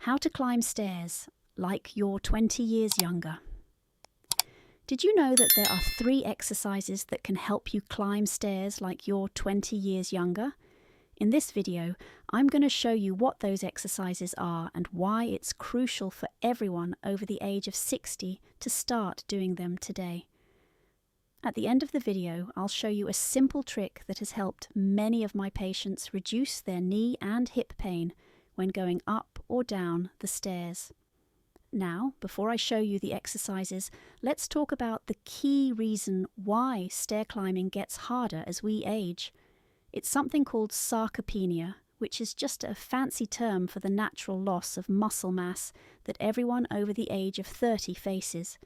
How to climb stairs like you're 20 years younger. Did you know that there are 3 exercises that can help you climb stairs like you're 20 years younger? In this video, I'm going to show you what those exercises are and why it's crucial for everyone over the age of 60 to start doing them today. At the end of the video, I'll show you a simple trick that has helped many of my patients reduce their knee and hip pain when going up or down the stairs. Now, before I show you the exercises, let's talk about the key reason why stair climbing gets harder as we age. It's something called sarcopenia, which is just a fancy term for the natural loss of muscle mass that everyone over the age of 30 faces.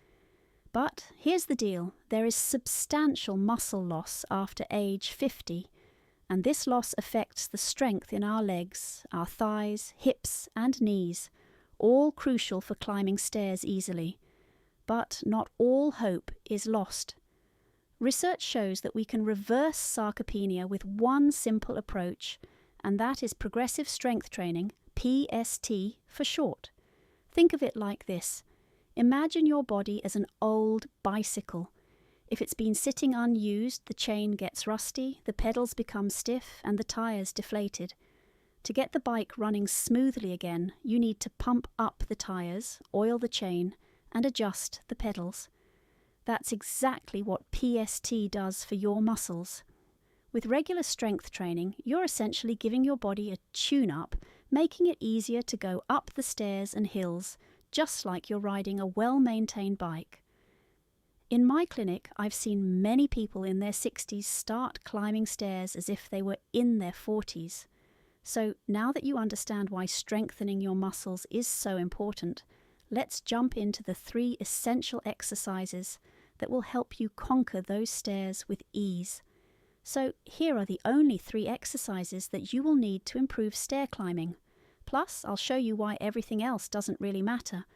But here's the deal, there is substantial muscle loss after age 50, and this loss affects the strength in our legs, our thighs, hips and knees, all crucial for climbing stairs easily. But not all hope is lost. Research shows that we can reverse sarcopenia with one simple approach, and that is progressive strength training, PST for short. Think of it like this. Imagine your body as an old bicycle. If it's been sitting unused, the chain gets rusty, the pedals become stiff, and the tyres deflated. To get the bike running smoothly again, you need to pump up the tyres, oil the chain, and adjust the pedals. That's exactly what PST does for your muscles. With regular strength training, you're essentially giving your body a tune-up, making it easier to go up the stairs and hills, just like you're riding a well-maintained bike. In my clinic, I've seen many people in their 60s start climbing stairs as if they were in their 40s. So now that you understand why strengthening your muscles is so important, let's jump into the 3 essential exercises that will help you conquer those stairs with ease. So here are the only 3 exercises that you will need to improve stair climbing. Plus, I'll show you why everything else doesn't really matter.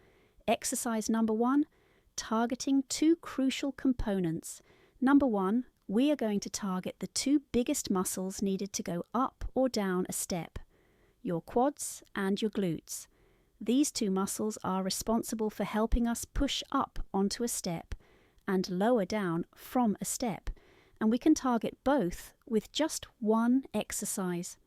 Exercise number 1, targeting 2 crucial components. Number 1, we are going to target the 2 biggest muscles needed to go up or down a step, your quads and your glutes. These 2 muscles are responsible for helping us push up onto a step and lower down from a step, and we can target both with just one exercise.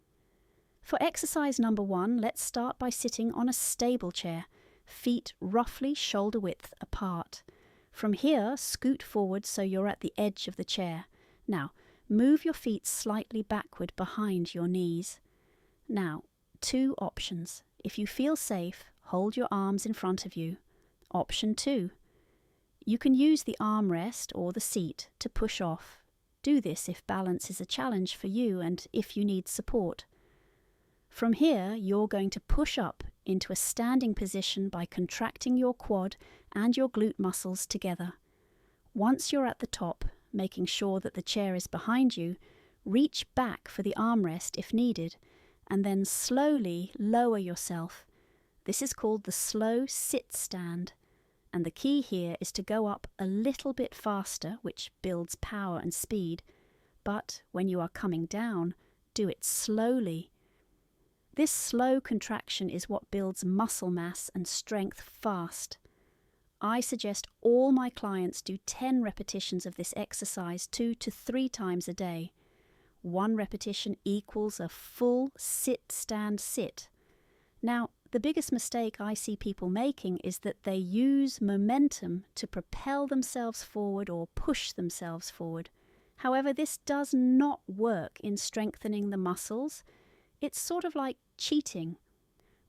For exercise number 1, let's start by sitting on a stable chair, feet roughly shoulder width apart. From here, scoot forward so you're at the edge of the chair. Now, move your feet slightly backward behind your knees. Now, 2 options. If you feel safe, hold your arms in front of you. Option 2. You can use the armrest or the seat to push off. Do this if balance is a challenge for you and if you need support. From here, you're going to push up into a standing position by contracting your quad and your glute muscles together. Once you're at the top, making sure that the chair is behind you, reach back for the armrest if needed, and then slowly lower yourself. This is called the slow sit stand, and the key here is to go up a little bit faster, which builds power and speed, but when you are coming down, do it slowly. This slow contraction is what builds muscle mass and strength fast. I suggest all my clients do 10 repetitions of this exercise 2 to 3 times a day. 1 repetition equals a full sit-stand-sit. Now, the biggest mistake I see people making is that they use momentum to propel themselves forward or push themselves forward. However, this does not work in strengthening the muscles. It's sort of like cheating.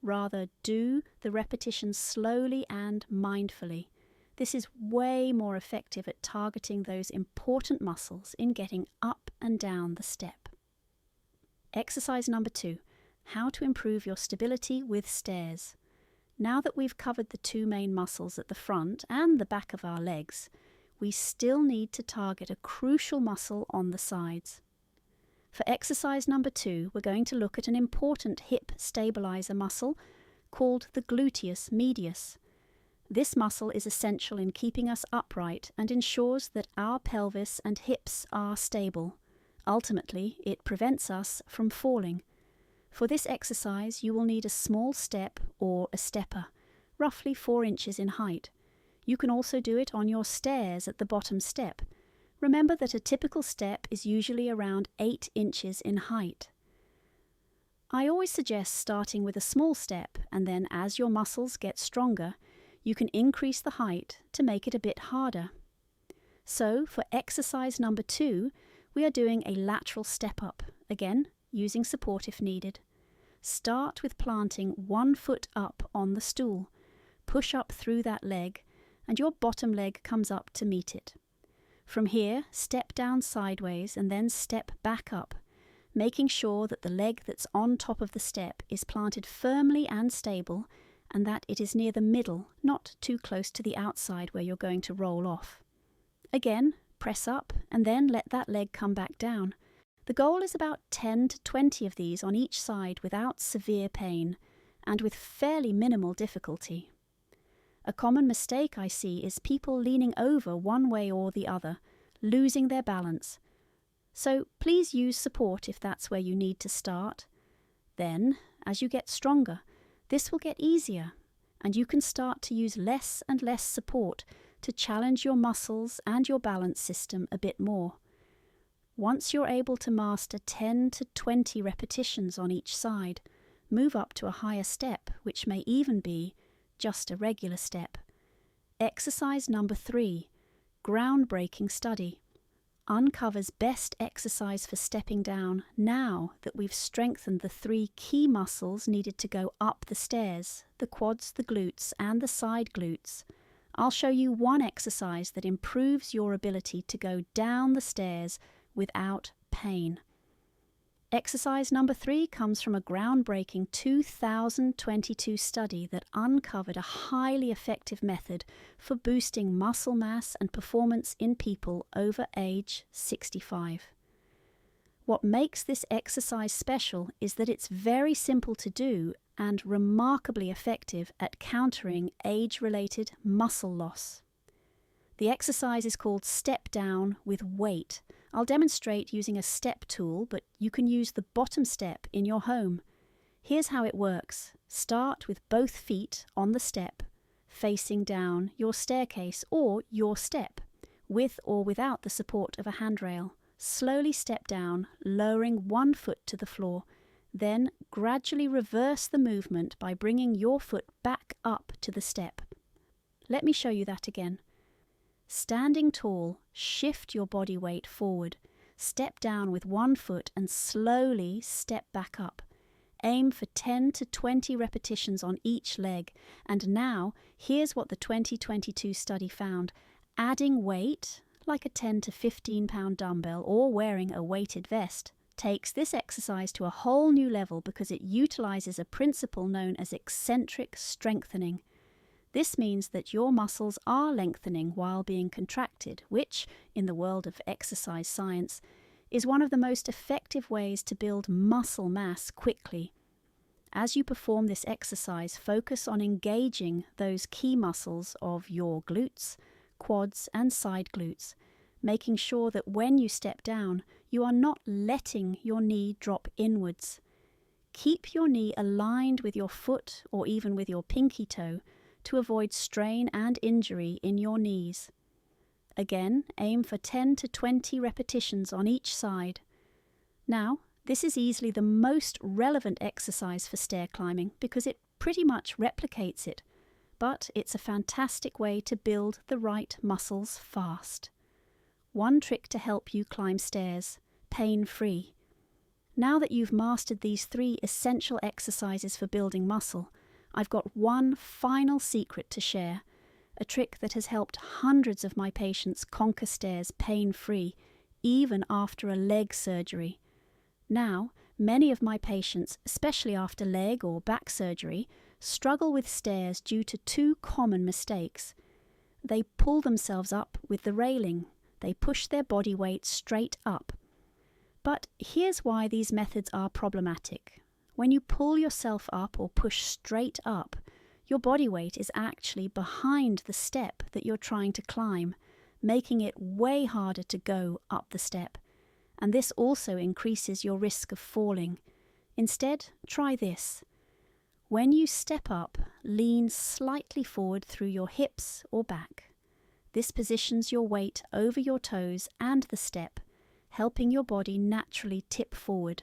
Rather, do the repetitions slowly and mindfully. This is way more effective at targeting those important muscles in getting up and down the step. Exercise number 2, how to improve your stability with stairs. Now that we've covered the 2 main muscles at the front and the back of our legs, we still need to target a crucial muscle on the sides. For exercise number 2, we're going to look at an important hip stabilizer muscle called the gluteus medius. This muscle is essential in keeping us upright and ensures that our pelvis and hips are stable. Ultimately, it prevents us from falling. For this exercise, you will need a small step or a stepper, roughly 4 inches in height. You can also do it on your stairs at the bottom step. Remember that a typical step is usually around 8 inches in height. I always suggest starting with a small step, and then as your muscles get stronger, you can increase the height to make it a bit harder. So for exercise number 2, we are doing a lateral step up, again using support if needed. Start with planting 1 foot up on the stool. Push up through that leg, and your bottom leg comes up to meet it. From here, step down sideways and then step back up, making sure that the leg that's on top of the step is planted firmly and stable, and that it is near the middle, not too close to the outside where you're going to roll off. Again, press up and then let that leg come back down. The goal is about 10 to 20 of these on each side without severe pain and with fairly minimal difficulty. A common mistake I see is people leaning over one way or the other, losing their balance. So please use support if that's where you need to start. Then, as you get stronger, this will get easier, and you can start to use less and less support to challenge your muscles and your balance system a bit more. Once you're able to master 10 to 20 repetitions on each side, move up to a higher step, which may even be just a regular step. Exercise number 3, groundbreaking study, uncovers best exercise for stepping down now that we've strengthened the 3 key muscles needed to go up the stairs, the quads, the glutes, and the side glutes. I'll show you one exercise that improves your ability to go down the stairs without pain. Exercise number 3 comes from a groundbreaking 2022 study that uncovered a highly effective method for boosting muscle mass and performance in people over age 65. What makes this exercise special is that it's very simple to do and remarkably effective at countering age-related muscle loss. The exercise is called Step Down with Weight. I'll demonstrate using a step tool, but you can use the bottom step in your home. Here's how it works. Start with both feet on the step, facing down your staircase or your step, with or without the support of a handrail. Slowly step down, lowering 1 foot to the floor. Then gradually reverse the movement by bringing your foot back up to the step. Let me show you that again. Standing tall, shift your body weight forward. Step down with 1 foot and slowly step back up. Aim for 10 to 20 repetitions on each leg. And now, here's what the 2022 study found. Adding weight, like a 10 to 15 pound dumbbell or wearing a weighted vest, takes this exercise to a whole new level because it utilizes a principle known as eccentric strengthening. This means that your muscles are lengthening while being contracted, which, in the world of exercise science, is one of the most effective ways to build muscle mass quickly. As you perform this exercise, focus on engaging those key muscles of your glutes, quads, and side glutes, making sure that when you step down, you are not letting your knee drop inwards. Keep your knee aligned with your foot or even with your pinky toe to avoid strain and injury in your knees. Again, aim for 10 to 20 repetitions on each side. Now, this is easily the most relevant exercise for stair climbing because it pretty much replicates it, but it's a fantastic way to build the right muscles fast. One trick to help you climb stairs, pain-free. Now that you've mastered these 3 essential exercises for building muscle, I've got one final secret to share, a trick that has helped hundreds of my patients conquer stairs pain-free, even after a leg surgery. Now, many of my patients, especially after leg or back surgery, struggle with stairs due to 2 common mistakes. They pull themselves up with the railing. They push their body weight straight up. But here's why these methods are problematic. When you pull yourself up or push straight up, your body weight is actually behind the step that you're trying to climb, making it way harder to go up the step. And this also increases your risk of falling. Instead, try this. When you step up, lean slightly forward through your hips or back. This positions your weight over your toes and the step, helping your body naturally tip forward.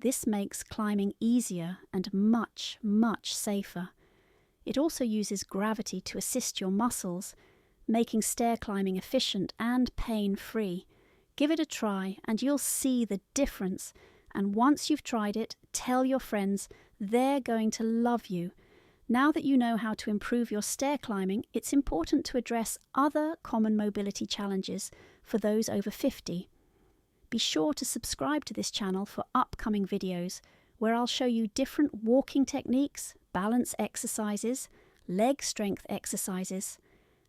This makes climbing easier and much, much safer. It also uses gravity to assist your muscles, making stair climbing efficient and pain-free. Give it a try and you'll see the difference. And once you've tried it, tell your friends. They're going to love you. Now that you know how to improve your stair climbing, it's important to address other common mobility challenges for those over 50. Be sure to subscribe to this channel for upcoming videos where I'll show you different walking techniques, balance exercises, leg strength exercises,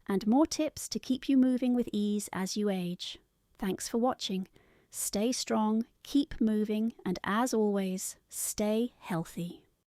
and more tips to keep you moving with ease as you age. Thanks for watching. Stay strong, keep moving, and as always, stay healthy.